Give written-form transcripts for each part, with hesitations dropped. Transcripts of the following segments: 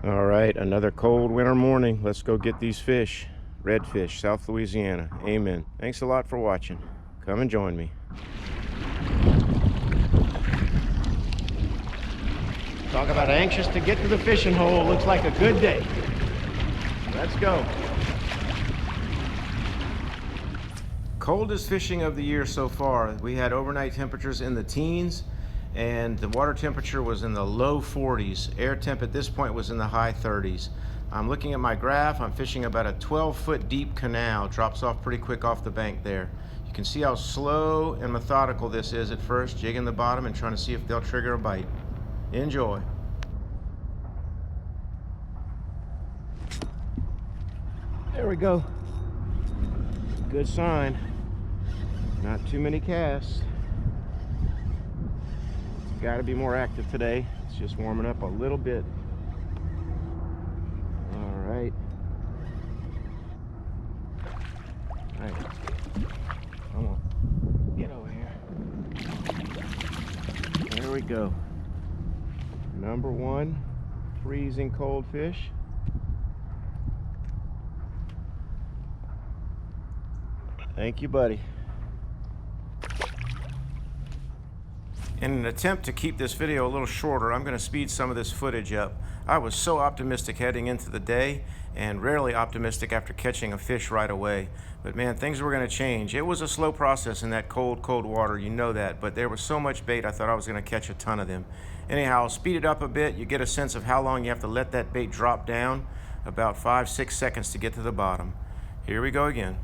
All right, another cold winter morning. Let's go get these fish. Redfish, South Louisiana. Amen. Thanks a lot for watching. Come and join me. Talk about anxious to get to the fishing hole. Looks like a good day. Let's go. Coldest fishing of the year so far. We had overnight temperatures in the teens, and the water temperature was in the low 40s. Air temp at this point was in the high 30s. I'm looking at my graph. I'm fishing about a 12-foot deep canal. Drops off pretty quick off the bank there. You can see how slow and methodical this is at first, jigging the bottom and trying to see if they'll trigger a bite. Enjoy. There we go. Good sign. Not too many casts. It's got to be more active today. It's just warming up a little bit. All right. All right. Come on. Get over here. There we go. Number one, freezing cold fish. Thank you, buddy. In an attempt to keep this video a little shorter, I'm going to speed some of this footage up. I was so optimistic heading into the day and rarely optimistic after catching a fish right away. But man, things were going to change. It was a slow process in that cold water, you know that, but there was so much bait I thought I was going to catch a ton of them. Anyhow, I'll speed it up a bit. You get a sense of how long you have to let that bait drop down, about 5-6 seconds to get to the bottom. Here we go again.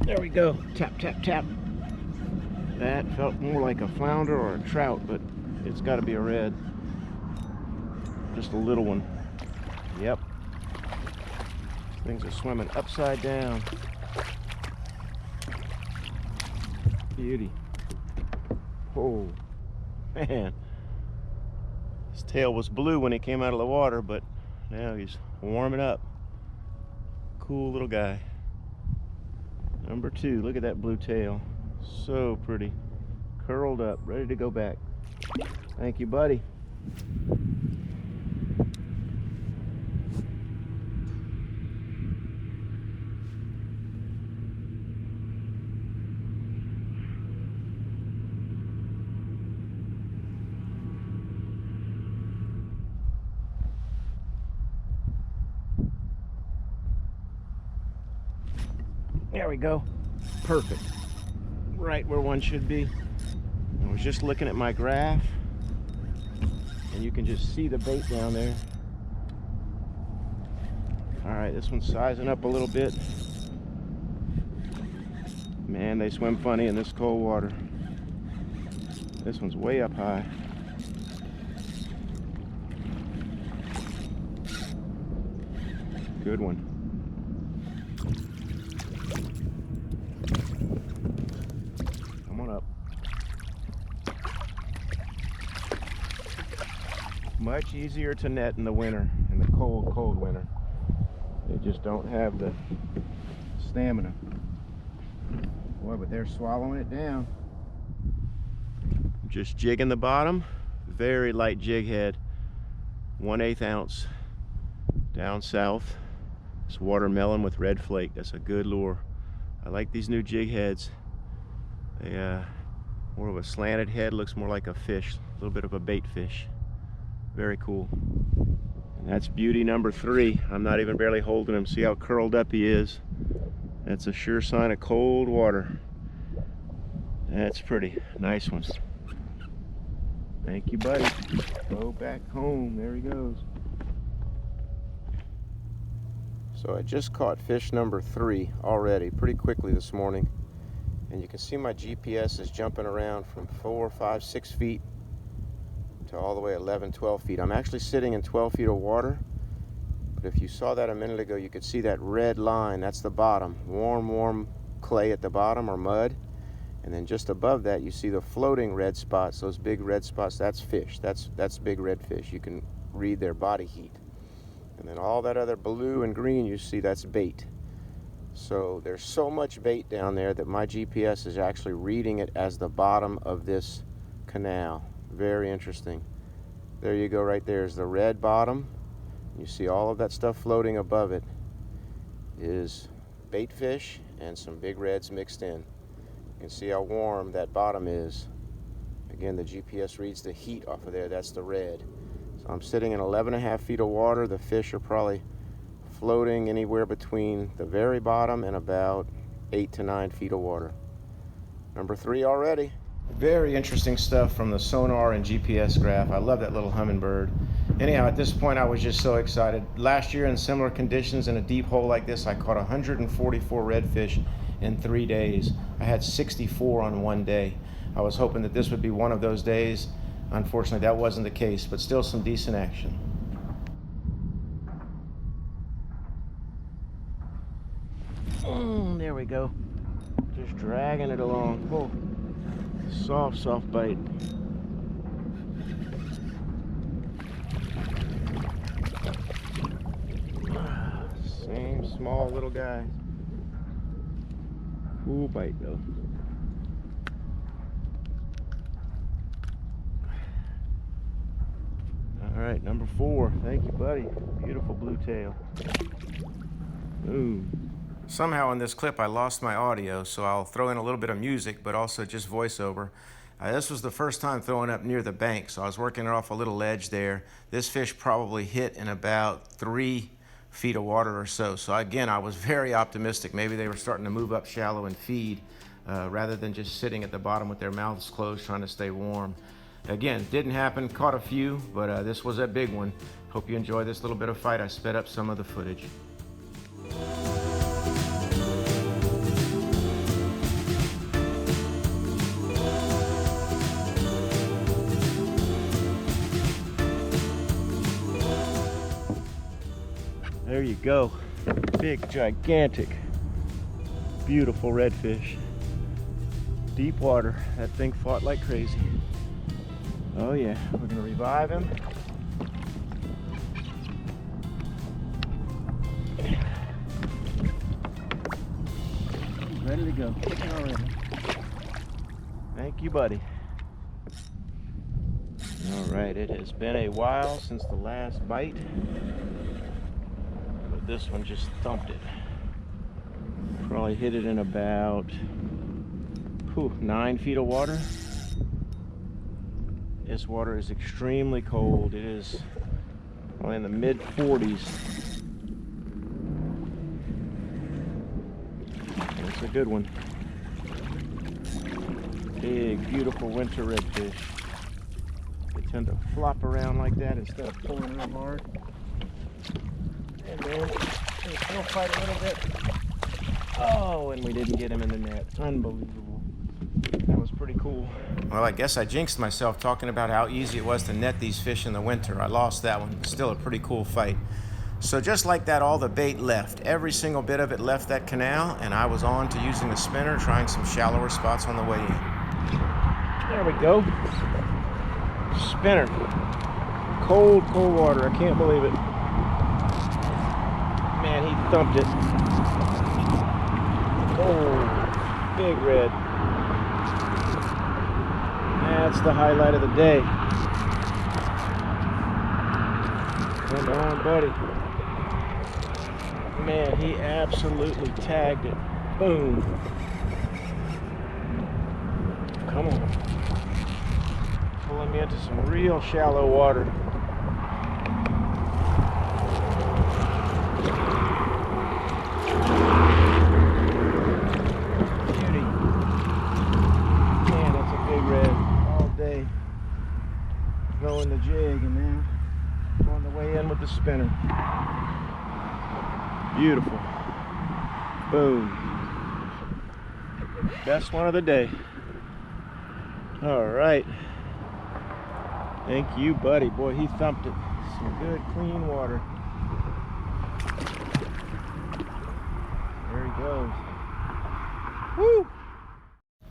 There we go. Tap, tap, tap. That felt more like a flounder or a trout, but it's got to be a red. Just a little one. Yep. Things are swimming upside down. Beauty. Oh, man. His tail was blue when he came out of the water, but now he's warming up. Cool little guy. Number two, look at that blue tail. So pretty. Curled up, ready to go back. Thank you, buddy. There we go. Perfect. Right where one should be. I was just looking at my graph, and you can just see the bait down there. All right, this one's sizing up a little bit. Man, they swim funny in this cold water. This one's way up high. Good one. Come on up. Much easier to net in the winter, in the cold winter. They just don't have the stamina. Boy, but they're swallowing it down. Just jigging the bottom. Very light jig head. 1/8 ounce. Down south. It's watermelon with red flake. That's a good lure. I like these new jig heads. They more of a slanted head, looks more like a fish, a little bit of a bait fish. Very cool. And that's beauty number three. I'm not even barely holding him. See how curled up he is? That's a sure sign of cold water. That's pretty. Nice one. Thank you, buddy. Go back home. There he goes. So I just caught fish number 3 already pretty quickly this morning. And you can see my GPS is jumping around from 4, 5, 6 feet to all the way 11, 12 feet. I'm actually sitting in 12 feet of water. But if you saw that a minute ago, you could see that red line. That's the bottom. Warm clay at the bottom, or mud. And then just above that, you see the floating red spots. Those big red spots, that's fish. That's big red fish. You can read their body heat. And then all that other blue and green you see, that's bait. So there's so much bait down there that my GPS is actually reading it as the bottom of this canal. Very interesting. There you go, right there is the red bottom. You see all of that stuff floating above it is bait fish and some big reds mixed in. You can see how warm that bottom is. Again, the GPS reads the heat off of there. That's the red. So I'm sitting in 11.5 feet of water. The fish are probably floating anywhere between the very bottom and about 8 to 9 feet of water. Number 3 already. Very interesting stuff from the sonar and GPS graph. I love that little hummingbird. Anyhow, at this point I was just so excited. Last year in similar conditions in a deep hole like this, I caught 144 redfish in 3 days. I had 64 on one day. I was hoping that this would be one of those days. Unfortunately, that wasn't the case, but still some decent action. There we go. Just dragging it along. Oh, soft bite. Same small little guy. Cool bite though. All right, number 4. Thank you, buddy. Beautiful blue tail. Ooh. Somehow in this clip I lost my audio, so I'll throw in a little bit of music, but also just voiceover. This was the first time throwing up near the bank, so I was working it off a little ledge there. This fish probably hit in about 3 feet of water or so. So again, I was very optimistic. Maybe they were starting to move up shallow and feed rather than just sitting at the bottom with their mouths closed trying to stay warm. Again, didn't happen, caught a few, but this was a big one. Hope you enjoy this little bit of fight. I sped up some of the footage. There you go. Big, gigantic, beautiful redfish. Deep water. That thing fought like crazy. Oh yeah, we're gonna revive him. He's ready to go. Already. Thank you, buddy. All right, it has been a while since the last bite. This one just thumped it. Probably hit it in about 9 feet of water. This water is extremely cold. It is probably in the mid-40s. It's a good one. Big, beautiful winter redfish. They tend to flop around like that instead of pulling real hard. And then they still fight a little bit. Oh, and we didn't get him in the net. Unbelievable. That was pretty cool. Well, I guess I jinxed myself talking about how easy it was to net these fish in the winter. I lost that one. Still a pretty cool fight. So just like that, all the bait left. Every single bit of it left that canal, and I was on to using the spinner, trying some shallower spots on the way in. There we go. Spinner. Cold water. I can't believe it. Man, he thumped it. Oh, big red. That's the highlight of the day. Come on, buddy. Man, he absolutely tagged it. Boom. Come on. Pulling me into some real shallow water. Throwing the jig and then on the way in with the spinner. Beautiful. Boom. Best one of the day. All right. Thank you, buddy. Boy, he thumped it. Some good, clean water. There he goes. Woo!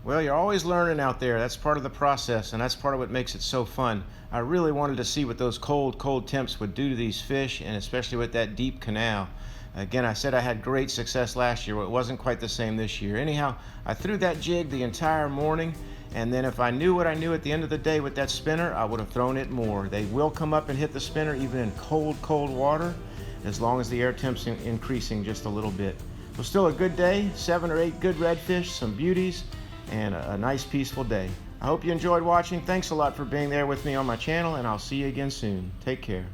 Well, you're always learning out there. That's part of the process, and that's part of what makes it so fun. I really wanted to see what those cold temps would do to these fish, and especially with that deep canal. Again, I said I had great success last year, but it wasn't quite the same this year. Anyhow, I threw that jig the entire morning, and then if I knew what I knew at the end of the day with that spinner, I would have thrown it more. They will come up and hit the spinner even in cold, cold water, as long as the air temp's increasing just a little bit. So still a good day, 7 or 8 good redfish, some beauties, and a nice peaceful day. I hope you enjoyed watching. Thanks a lot for being there with me on my channel, and I'll see you again soon. Take care.